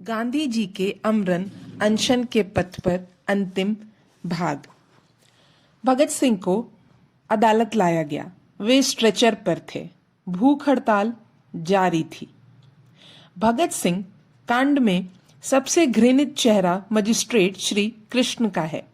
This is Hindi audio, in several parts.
गांधी जी के अमरण अनशन के पथ पर अंतिम भाग। भगत सिंह को अदालत लाया गया। वे स्ट्रेचर पर थे। भूख हड़ताल जारी थी। भगत सिंह कांड में सबसे घृणित चेहरा मजिस्ट्रेट श्री कृष्ण का है।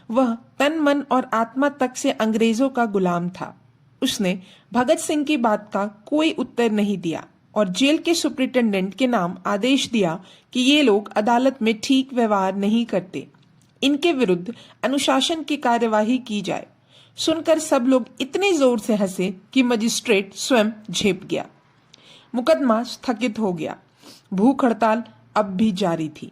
वह तन मन और आत्मा तक से अंग्रेजों का गुलाम था। उसने भगत सिंह की बात का कोई उत्तर नहीं दिया और जेल के सुप्रिंटेंडेंट के नाम आदेश दिया कि ये लोग अदालत में ठीक व्यवहार नहीं करते, इनके विरुद्ध अनुशासन की कार्यवाही की जाए। सुनकर सब लोग इतने जोर से हंसे कि मजिस्ट्रेट स्वयं झेप गया। मुकदमा स्थगित हो गया। भूख हड़ताल अब भी जारी थी।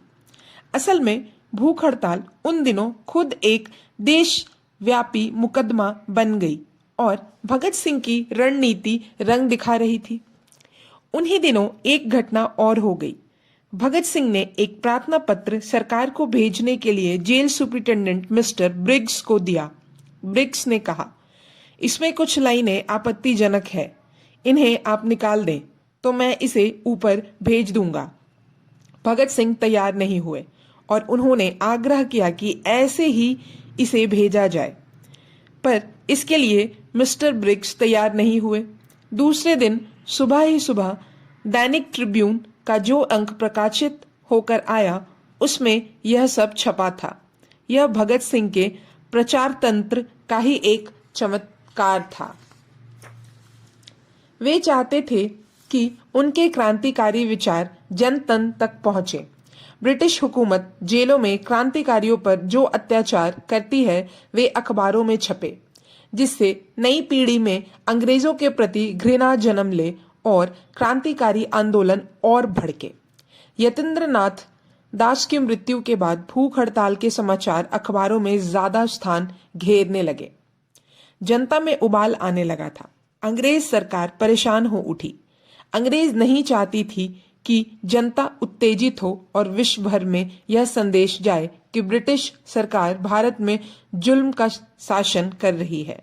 असल में भूख हड़ताल उन दिनों खुद एक देशव्यापी मुकदमा बन गई और भगत सिंह की रणनीति रंग दिखा रही थी। उन्हीं दिनों एक घटना और हो गई। भगत सिंह ने एक प्रार्थना पत्र सरकार को भेजने के लिए जेल सुप्रिंटेंडेंट मिस्टर ब्रिग्स को दिया। ब्रिग्स ने कहा, इसमें कुछ लाइनें आपत्तिजनक है, इन्हें आप निकाल दें तो मैं इसे ऊपर भेज दूंगा। भगत सिंह तैयार नहीं हुए और उन्होंने आग्रह किया कि ऐसे ही इसे भेजा जाए, पर इसके लिए मिस्टर ब्रिग्स तैयार नहीं हुए। दूसरे दिन सुबह ही सुबह दैनिक ट्रिब्यून का जो अंक प्रकाशित होकर आया उसमें यह सब छपा था। यह भगत सिंह के प्रचार तंत्र का ही एक चमत्कार था। वे चाहते थे कि उनके क्रांतिकारी विचार जन तन तक पहुंचे। ब्रिटिश हुकूमत जेलों में क्रांतिकारियों पर जो अत्याचार करती है वे अखबारों में छपे, जिससे नई पीढ़ी में अंग्रेजों के प्रति घृणा जन्म ले और क्रांतिकारी आंदोलन और भड़के। यतीन्द्र नाथ दास की मृत्यु के बाद भूख हड़ताल के समाचार अखबारों में ज्यादा स्थान घेरने लगे। जनता में उबाल आने लगा था। अंग्रेज सरकार परेशान हो उठी। अंग्रेज नहीं चाहती थी कि जनता उत्तेजित हो और विश्व भर में यह संदेश जाए कि ब्रिटिश सरकार भारत में जुल्म का शासन कर रही है।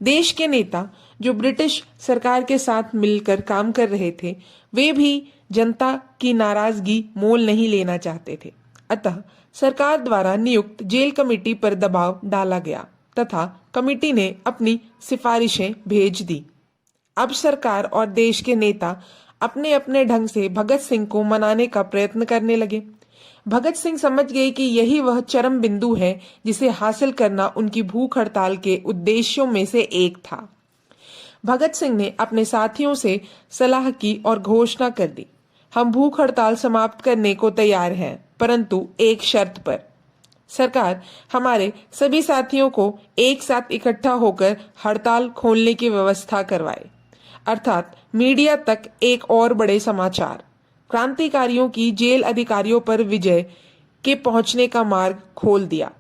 देश के नेता जो ब्रिटिश सरकार के साथ मिलकर काम कर रहे थे, वे भी जनता की नाराजगी मोल नहीं लेना चाहते थे। अतः सरकार द्वारा नियुक्त जेल कमेटी पर दबाव डाला गया तथा कमेटी ने अपनी सिफारिशें भेज दी। अब सरकार और देश के नेता अपने अपने ढंग से भगत सिंह को मनाने का प्रयत्न करने लगे। भगत सिंह समझ गए कि यही वह चरम बिंदु है जिसे हासिल करना उनकी भूख हड़ताल के उद्देश्यों में से एक था। भगत सिंह ने अपने साथियों से सलाह की और घोषणा कर दी, हम भूख हड़ताल समाप्त करने को तैयार हैं, परंतु एक शर्त पर। सरकार हमारे सभी साथियों को एक साथ इकट्ठा होकर हड़ताल खोलने की व्यवस्था करवाए, अर्थात मीडिया तक एक और बड़े समाचार, क्रांतिकारियों की जेल अधिकारियों पर विजय के पहुंचने का मार्ग खोल दिया।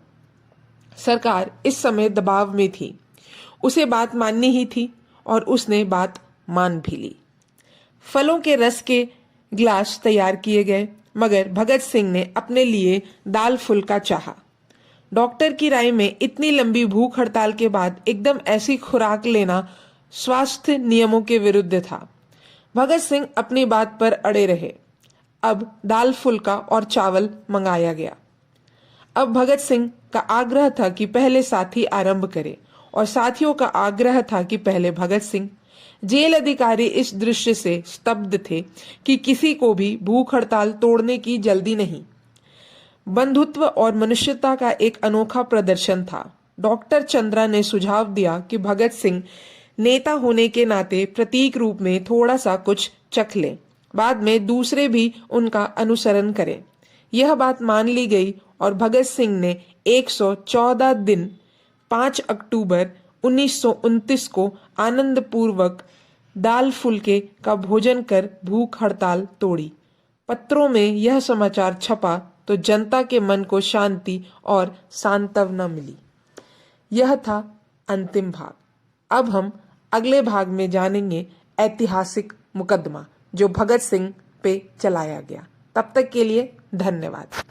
सरकार इस समय दबाव में थी। उसे बात माननी ही थी और उसने बात मान भी ली। फलों के रस के गिलास तैयार किए गए, मगर भगत सिंह ने अपने लिए दाल फुल्का चाहा। डॉक्टर की राय में इतनी लंबी भूख हड़ताल के बाद एकदम ऐसी खुराक लेना स्वास्थ्य नियमों के विरुद्ध था। भगत सिंह अपनी बात पर अड़े रहे। अब दाल फुल्का और चावल मंगाया गया। अब भगत सिंह का आग्रह था कि पहले साथी आरंभ करे और साथियों का आग्रह था कि पहले भगत सिंह। जेल अधिकारी इस दृश्य से स्तब्ध थे कि किसी को भी भूख हड़ताल तोड़ने की जल्दी नहीं। बंधुत्व और मनुष्यता का एक अनोखा प्रदर्शन था। डॉक्टर चंद्रा ने सुझाव दिया कि भगत सिंह नेता होने के नाते प्रतीक रूप में थोड़ा सा कुछ चख लें, बाद में दूसरे भी उनका अनुसरण करें। यह बात मान ली गई और भगत सिंह ने 114 दिन 5 अक्टूबर 1929 को आनंद पूर्वक दाल फुल्के का भोजन कर भूख हड़ताल तोड़ी। पत्रों में यह समाचार छपा तो जनता के मन को शांति और सांत्वना मिली। यह था अंतिम भाग। अब हम अगले भाग में जानेंगे ऐतिहासिक मुकदमा जो भगत सिंह पे चलाया गया। तब तक के लिए धन्यवाद।